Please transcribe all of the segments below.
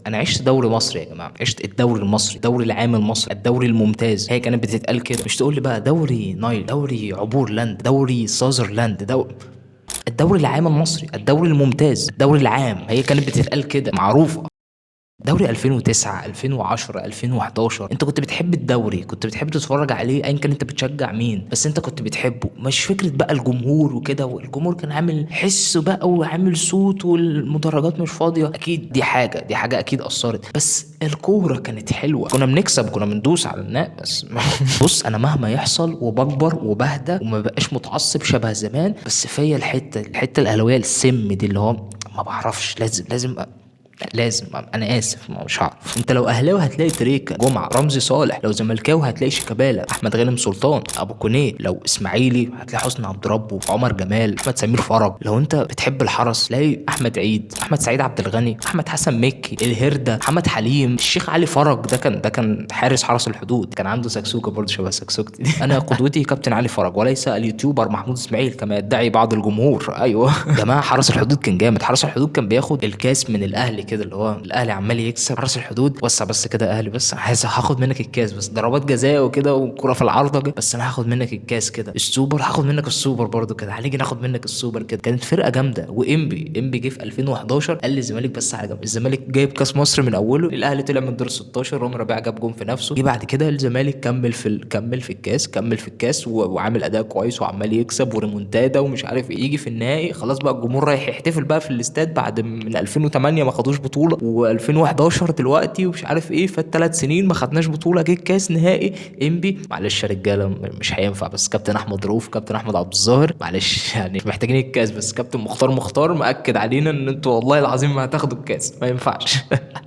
انا عشت دوري مصري يا جماعه، عشت الدوري المصري، الدوري العام المصري، الدوري الممتاز. هي كانت بتتقال كده، مش تقول لي بقى دوري نايل، دوري عبور لاند، دوري ساذرلاند، الدوري العام المصري، الدوري الممتاز، الدوري العام. هي كانت بتتقال كده، معروفه. دوري 2009 2010 2011، انت كنت بتحب الدوري، كنت بتحب تتفرج عليه ايا كان انت بتشجع مين، بس انت كنت بتحبه. مش فكره بقى الجمهور وكده، والجمهور كان عامل حس بقى وعامل صوت والمدرجات مش فاضيه. اكيد دي حاجه اكيد اثرت، بس الكوره كانت حلوه، كنا بنكسب، كنا بندوس على الناس بس. بص، انا مهما يحصل وبكبر وبهدى وما بقاش متعصب شبه زمان، بس فيا الحته الاهلاويه السم دي اللي هو ما بعرفش، لازم انا اسف، ما مش هعرف. انت لو اهلاوي هتلاقي تريكا، جمعه، رمزي صالح. لو زملكاوي هتلاقي شيكابالا، احمد غانم سلطان، ابو كونيه. لو اسماعيلي هتلاقي حسني عبد ربه، عمر جمال، احمد سمير فرج. لو انت بتحب الحرس تلاقي احمد عيد، احمد سعيد عبد الغني، احمد حسن مكي، الهرده، محمد حليم، الشيخ علي فرج. ده كان حارس حرس الحدود، كان عنده سكسوكه برضه شبه سكسوكتي دي. انا قدوتي كابتن علي فرج، وليس اليوتيوبر محمود اسماعيل كما يدعي بعض الجمهور. ايوه يا جماعه، حرس الحدود كان جامد. حرس الحدود كان بياخد الكاس من الاهلي كده، اللي هو الاهلي عمال يكسب، حرس الحدود وسع بس كده اهلي، بس عايز هاخد منك الكاس، بس ضربات جزاء وكده وكرة في العارضه، بس انا هاخد منك الكاس كده. السوبر هاخد منك السوبر برضو كده، هنيجي ناخد منك السوبر كده. كانت فرقه جامده. وانبي جه في 2011 قال للزمالك بس على جنب. الزمالك جايب كاس مصر من اوله، الاهلي طلع من دور 16، رامي ربيعه جاب جون في نفسه. جه بعد كده الزمالك كمل في الكاس وعامل اداء كويس وعمال يكسب وريمونتادا ومش عارف ايه. يجي في النهائي خلاص بقى الجمهور رايح يحتفل بقى في الاستاد بعد من 2008 ما خدوش بطوله، و2011 دلوقتي ومش عارف ايه، فات 3 سنين ما خدناش بطوله. جه كاس نهائي انبي. معلش يا رجاله مش هينفع، بس كابتن احمد رؤوف، كابتن احمد عبد الظاهر، معلش يعني محتاجين الكاس، بس كابتن مختار مأكد علينا ان انتوا والله العظيم ما هتاخدوا الكاس، ما ينفعش.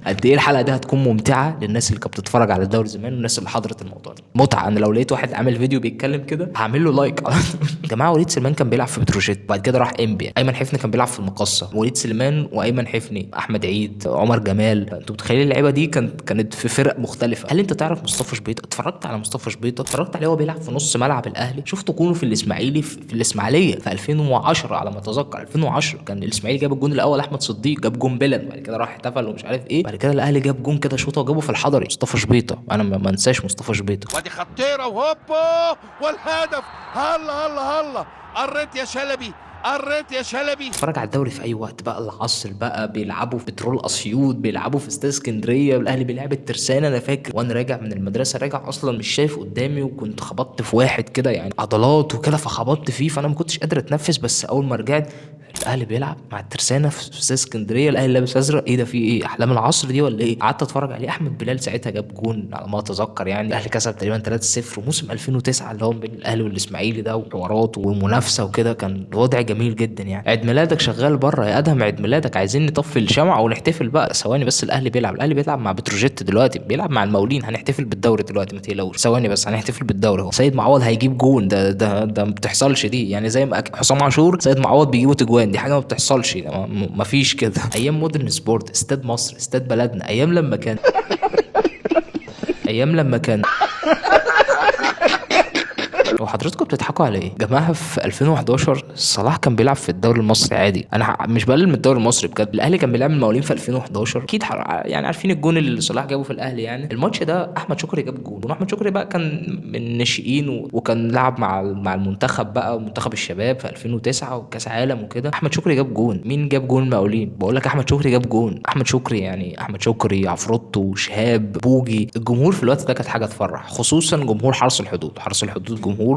قد ايه الحلقه دي هتكون ممتعه للناس اللي كانت بتتفرج على الدوري زمان والناس اللي حضرت الموضوع ده. متعه. انا لو لقيت واحد عامل فيديو بيتكلم كده هعمل له لايك على طول. يا جماعه، وليد سليمان كان بيلعب في بتروجيت، بعد كده راح انبي. ايمن حفني كان بيلعب في المقصه. وليد سليمان وايمن حفني، احمد عيد، عمر جمال. انتوا متخيلين اللعيبه دي كانت في فرق مختلفه. هل انت تعرف مصطفى شبيطه؟ اتفرجت على مصطفى شبيطه؟ اتفرجت عليه وهو بيلعب في نص ملعب الاهلي؟ شفت جونه في الاسماعيلي، في الاسماعيليه في 2010 على ما اتذكر. 2010 كان الاسماعيلي جاب الجون الاول، احمد صديق جاب جون بلن، بعد كده راح احتفل ومش عارف ايه. بعد كده الاهلي جاب جون كده شوطه وجابه في الحضري. مصطفى شبيطه، انا ما انساش مصطفى شبيطه. وادي خطيره وهوبا والهدف. هلا هلا هلا، قريت يا شلبي، قريت يا شلبي. اتفرج على الدوري في اي وقت بقى. العصر بقى بيلعبوا في بترول اسيوط، بيلعبوا في استاد اسكندريه، والاهلي بيلعب الترسانه. انا فاكر وانا راجع من المدرسه، راجع اصلا مش شايف قدامي، وكنت خبطت في واحد كده يعني عضلات وكده، فخبطت فيه، فانا ما كنتش قادر اتنفس. بس اول ما رجعت الاهلي بيلعب مع الترسانه في استاد اسكندريه، الاهلي لابس ازرق. ايه ده؟ في ايه؟ احلام العصر دي ولا ايه؟ قعدت اتفرج عليه. احمد بلال ساعتها جاب جون على ما اتذكر، يعني الاهلي كسب تقريبا 3-0. وموسم 2009 اللي هو بين الاهلي والاسماعيلي ده، وحوارات ومنافسه وكده، كان الوضع جميل جدا يعني. عيد ميلادك شغال بره يا ادهم، عيد ميلادك عايزين نطفي الشمعة ونحتفل بقى. ثواني بس، الاهلي بيلعب مع بتروجيت دلوقتي، بيلعب مع المقاولين. هنحتفل بالدوري دلوقتي، ما تقلقوش. ثواني بس، هنحتفل بالدوري اهو. سيد معوض هيجيب جون. ده ما بتحصلش دي يعني. زي ما حسام عاشور، سيد معوض بيجيبوا تجوان، دي حاجه ما بتحصلش. ما فيش كده. ايام مودرن سبورت، استاد مصر، استاد بلدنا، ايام لما كان وحضراتكم بتضحكوا على ايه؟ جماعه في 2011 صلاح كان بيلعب في الدوري المصري عادي. انا مش بقلل من الدوري المصري بجد. الاهلي كان بيلعب المقاولين في 2011 اكيد، يعني عارفين الجون اللي صلاح جابه في الاهلي. يعني الماتش ده احمد شكري جاب جون، واحمد شكري بقى كان من الناشئين وكان لعب مع المنتخب بقى، منتخب الشباب في 2009 وكاس عالم وكده. احمد شكري جاب جون. مين جاب جون المقاولين؟ بقول لك احمد شكري جاب جون. احمد شكري يعني، احمد شكري، عفروتو، شهاب، بوجي. الجمهور في الوقت ده كانت حاجه تفرح، خصوصا جمهور حرس الحدود. حرس الحدود جمهوره،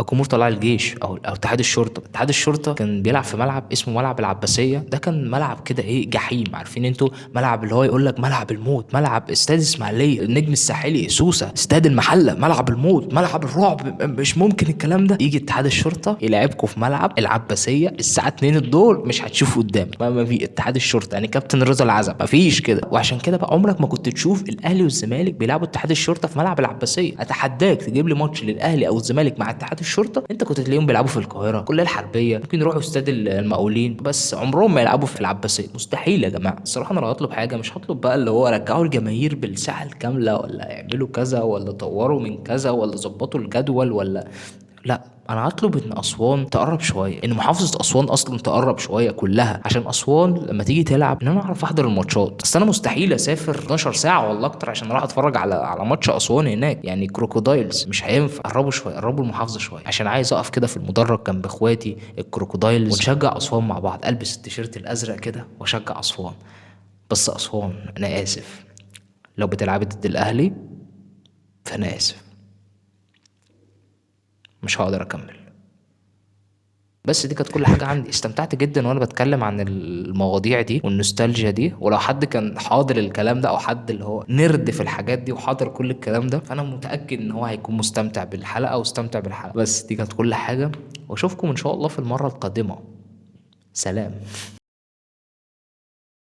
الجمهور طلع الجيش او اتحاد الشرطه. اتحاد الشرطه كان بيلعب في ملعب اسمه ملعب العباسيه. ده كان ملعب كده ايه، جحيم. عارفين انتوا ملعب اللي هو يقول لك ملعب الموت، ملعب استاد اسماعيليه، النجم الساحلي سوسه، استاد المحله، ملعب الموت، ملعب الرعب. مش ممكن الكلام ده. يجي اتحاد الشرطه يلعبكم في ملعب العباسيه الساعه 2 الظهر، مش هتشوفوا قدامك. ما في اتحاد الشرطه يعني كابتن رضا العزب، ما فيش كده. وعشان كده بقى عمرك ما كنت تشوف الاهلي والزمالك بيلعبوا اتحاد الشرطه في ملعب العباسيه. اتحداك تجيب لي ماتش للاهلي او الزمالك مع اتحاد الشرطه، انت كنت تلاقيهم بيلعبوا في القاهره، كليه الحربيه، ممكن يروحوا استاد المقاولين، بس عمرهم ما يلعبوا في العباسيه. مستحيل يا جماعه. الصراحه انا لو هطلب حاجه مش هطلب بقى اللي هو رجعوا الجماهير بالساعه الكامله، ولا يعملوا كذا، ولا طوروا من كذا، ولا ظبطوا الجدول، ولا لا انا هطلب ان اسوان تقرب شويه، ان محافظه اسوان اصلا تقرب شويه كلها، عشان اسوان لما تيجي تلعب ان انا اعرف احضر الماتشات. بس انا مستحيل اسافر 12 ساعه ولا اكتر عشان اروح اتفرج على ماتش اسوان هناك، يعني كروكودايلز مش هينفع. قربوا شويه، قربوا المحافظه شويه، عشان عايز اقف كده في المدرج جنب اخواتي الكروكودايلز ونشجع اسوان مع بعض، البس التيشيرت الازرق كده واشجع اسوان. بس اسوان انا اسف، لو بتلعبي ضد الاهلي فانا اسف، مش هقدر اكمل. بس دي كانت كل حاجة عندي. استمتعت جدا وانا بتكلم عن المواضيع دي والنوستالجيا دي، ولو حد كان حاضر الكلام ده او حد اللي هو نرد في الحاجات دي وحاضر كل الكلام ده، فانا متأكد ان هو هيكون مستمتع بالحلقة واستمتع بالحلقة. بس دي كانت كل حاجة، واشوفكم ان شاء الله في المرة القادمة. سلام.